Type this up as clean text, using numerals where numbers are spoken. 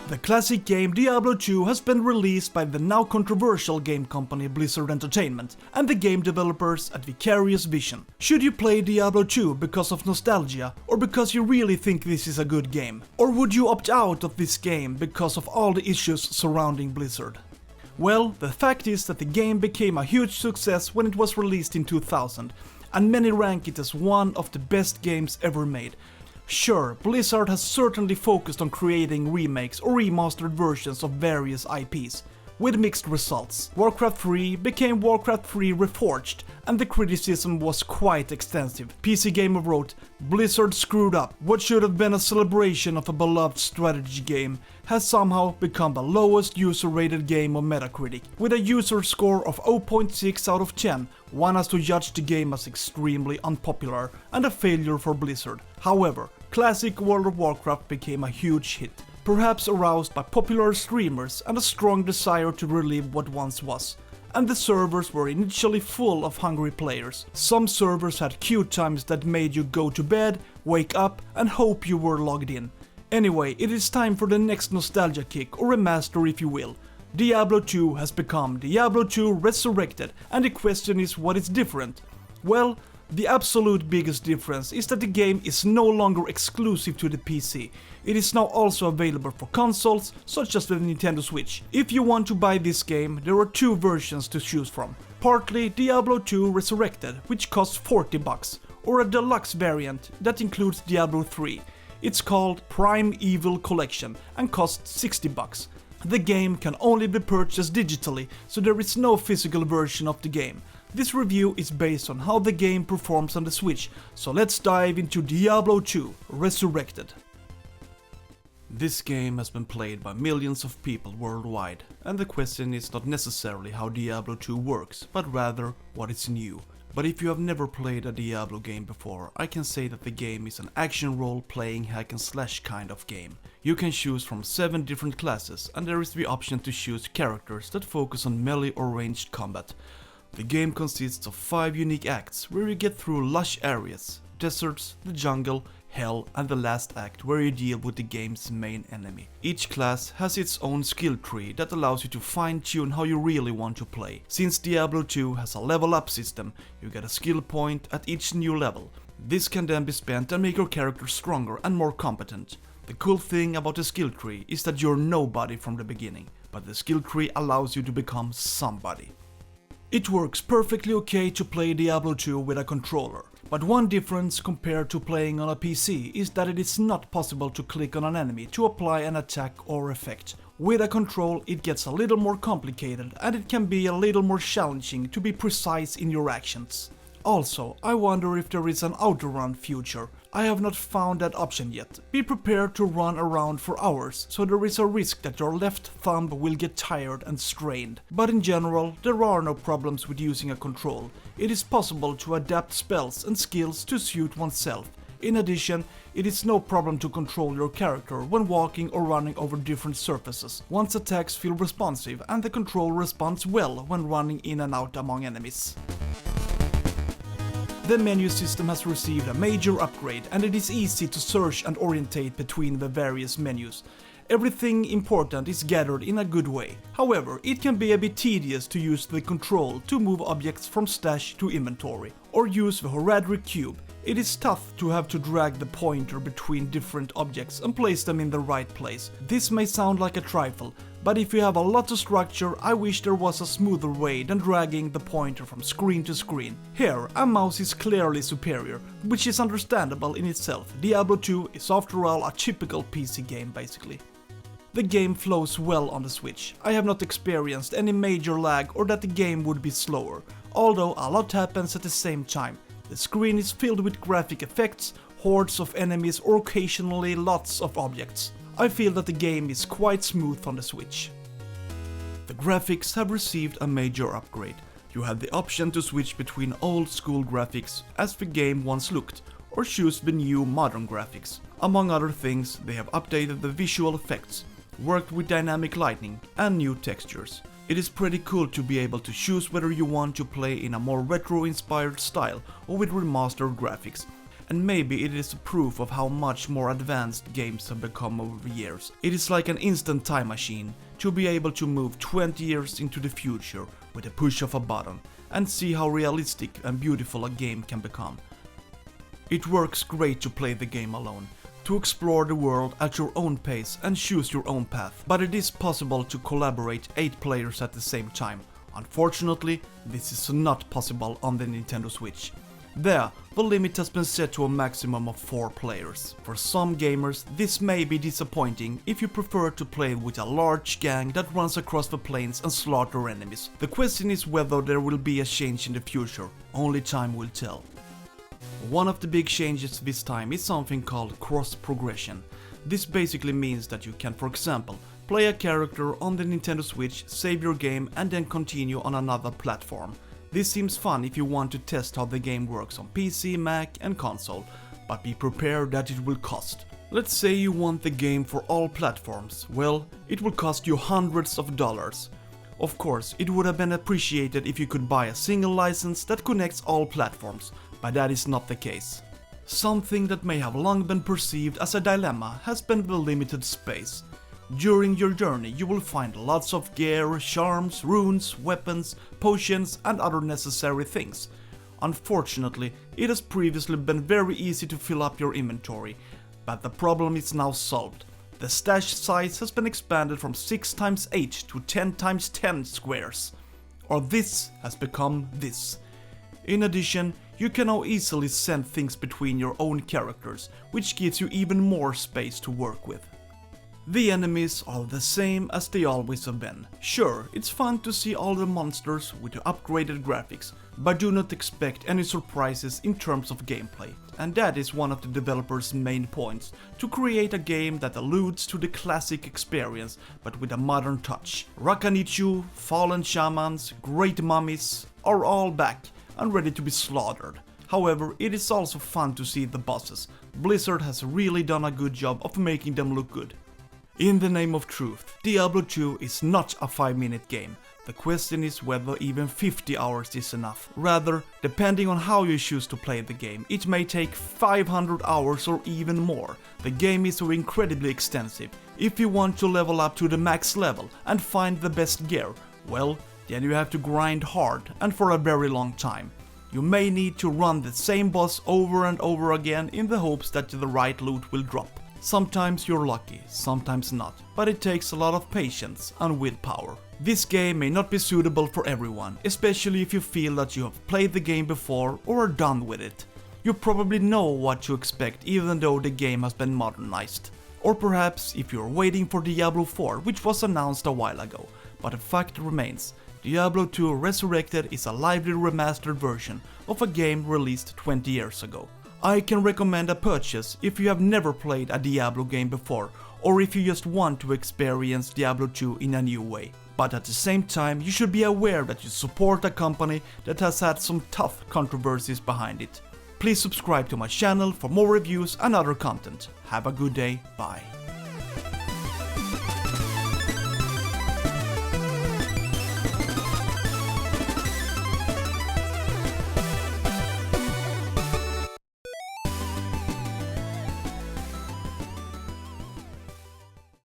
The classic game Diablo 2 has been released by the now controversial game company Blizzard Entertainment and the game developers at Vicarious Vision. Should you play Diablo 2 because of nostalgia or because you really think this is a good game? Or would you opt out of this game because of all the issues surrounding Blizzard? Well, the fact is that the game became a huge success when it was released in 2000, and many rank it as one of the best games ever made. Sure, Blizzard has certainly focused on creating remakes or remastered versions of various IPs, with mixed results. Warcraft 3 became Warcraft 3 Reforged, and the criticism was quite extensive. PC Gamer wrote, "Blizzard screwed up. What should have been a celebration of a beloved strategy game has somehow become the lowest user-rated game on Metacritic. With a user score of 0.6 out of 10, one has to judge the game as extremely unpopular and a failure for Blizzard. However, classic World of Warcraft became a huge hit, perhaps aroused by popular streamers and a strong desire to relive what once was. And the servers were initially full of hungry players. Some servers had queue times that made you go to bed, wake up and hope you were logged in. Anyway, it is time for the next nostalgia kick, or remaster if you will. Diablo 2 has become Diablo 2 Resurrected, and the question is what is different? Well, the absolute biggest difference is that the game is no longer exclusive to the PC. It is now also available for consoles, such as the Nintendo Switch. If you want to buy this game, there are two versions to choose from. Partly Diablo 2 Resurrected, which costs $40, or a deluxe variant that includes Diablo 3. It's called Prime Evil Collection and costs $60. The game can only be purchased digitally, so there is no physical version of the game. This review is based on how the game performs on the Switch, so let's dive into Diablo 2 Resurrected. This game has been played by millions of people worldwide, and the question is not necessarily how Diablo 2 works, but rather what is new. But if you have never played a Diablo game before, I can say that the game is an action role-playing hack-and-slash kind of game. You can choose from 7 different classes, and there is the option to choose characters that focus on melee or ranged combat. The game consists of 5 unique acts, where you get through lush areas, deserts, the jungle, hell, and the last act where you deal with the game's main enemy. Each class has its own skill tree that allows you to fine-tune how you really want to play. Since Diablo 2 has a level up system, you get a skill point at each new level. This can then be spent and make your character stronger and more competent. The cool thing about the skill tree is that you're nobody from the beginning, but the skill tree allows you to become somebody. It works perfectly okay to play Diablo 2 with a controller, but one difference compared to playing on a PC is that it is not possible to click on an enemy to apply an attack or effect. With a control it gets a little more complicated and it can be a little more challenging to be precise in your actions. Also, I wonder if there is an auto-run feature. I have not found that option yet. Be prepared to run around for hours, so there is a risk that your left thumb will get tired and strained. But in general, there are no problems with using a control. It is possible to adapt spells and skills to suit oneself. In addition, it is no problem to control your character when walking or running over different surfaces. One's attacks feel responsive and the control responds well when running in and out among enemies. The menu system has received a major upgrade and it is easy to search and orientate between the various menus. Everything important is gathered in a good way. However, it can be a bit tedious to use the control to move objects from stash to inventory, or use the heraldry cube. It is tough to have to drag the pointer between different objects and place them in the right place. This may sound like a trifle, but if you have a lot of structure, I wish there was a smoother way than dragging the pointer from screen to screen. Here, a mouse is clearly superior, which is understandable in itself. Diablo 2 is after all a typical PC game basically. The game flows well on the Switch. I have not experienced any major lag or that the game would be slower, although a lot happens at the same time. The screen is filled with graphic effects, hordes of enemies or occasionally lots of objects. I feel that the game is quite smooth on the Switch. The graphics have received a major upgrade. You have the option to switch between old school graphics as the game once looked, or choose the new modern graphics. Among other things, they have updated the visual effects, worked with dynamic lighting and new textures. It is pretty cool to be able to choose whether you want to play in a more retro-inspired style or with remastered graphics. and maybe it is a proof of how much more advanced games have become over the years. It is like an instant time machine to be able to move 20 years into the future with a push of a button and see how realistic and beautiful a game can become. It works great to play the game alone, to explore the world at your own pace and choose your own path, but it is possible to collaborate 8 players at the same time. Unfortunately, this is not possible on the Nintendo Switch. There, the limit has been set to a maximum of 4 players. For some gamers, this may be disappointing if you prefer to play with a large gang that runs across the plains and slaughter enemies. The question is whether there will be a change in the future. Only time will tell. One of the big changes this time is something called cross-progression. This basically means that you can, for example, play a character on the Nintendo Switch, save your game and then continue on another platform. This seems fun if you want to test how the game works on PC, Mac and console, but be prepared that it will cost. Let's say you want the game for all platforms. Well, it will cost you hundreds of dollars. Of course, it would have been appreciated if you could buy a single license that connects all platforms, but that is not the case. Something that may have long been perceived as a dilemma has been the limited space. During your journey you will find lots of gear, charms, runes, weapons, potions and other necessary things. Unfortunately, it has previously been very easy to fill up your inventory, but the problem is now solved. The stash size has been expanded from 6x8 to 10x10 squares. Or this has become this. In addition, you can now easily send things between your own characters, which gives you even more space to work with. The enemies are the same as they always have been. Sure, it's fun to see all the monsters with the upgraded graphics, but do not expect any surprises in terms of gameplay. And that is one of the developers' main points, to create a game that alludes to the classic experience, but with a modern touch. Rakanichu, fallen shamans, great mummies are all back and ready to be slaughtered. However, it is also fun to see the bosses. Blizzard has really done a good job of making them look good. In the name of truth, Diablo 2 is not a 5-minute game. The question is whether even 50 hours is enough. Rather, depending on how you choose to play the game, it may take 500 hours or even more. The game is so incredibly extensive. If you want to level up to the max level and find the best gear, well, then you have to grind hard and for a very long time. You may need to run the same boss over and over again in the hopes that the right loot will drop. Sometimes you're lucky, sometimes not, but it takes a lot of patience and willpower. This game may not be suitable for everyone, especially if you feel that you have played the game before or are done with it. You probably know what to expect even though the game has been modernized. Or perhaps if you're waiting for Diablo 4, which was announced a while ago, but the fact remains, Diablo 2 Resurrected is a lively remastered version of a game released 20 years ago. I can recommend a purchase if you have never played a Diablo game before, or if you just want to experience Diablo 2 in a new way. But at the same time, you should be aware that you support a company that has had some tough controversies behind it. Please subscribe to my channel for more reviews and other content. Have a good day, bye.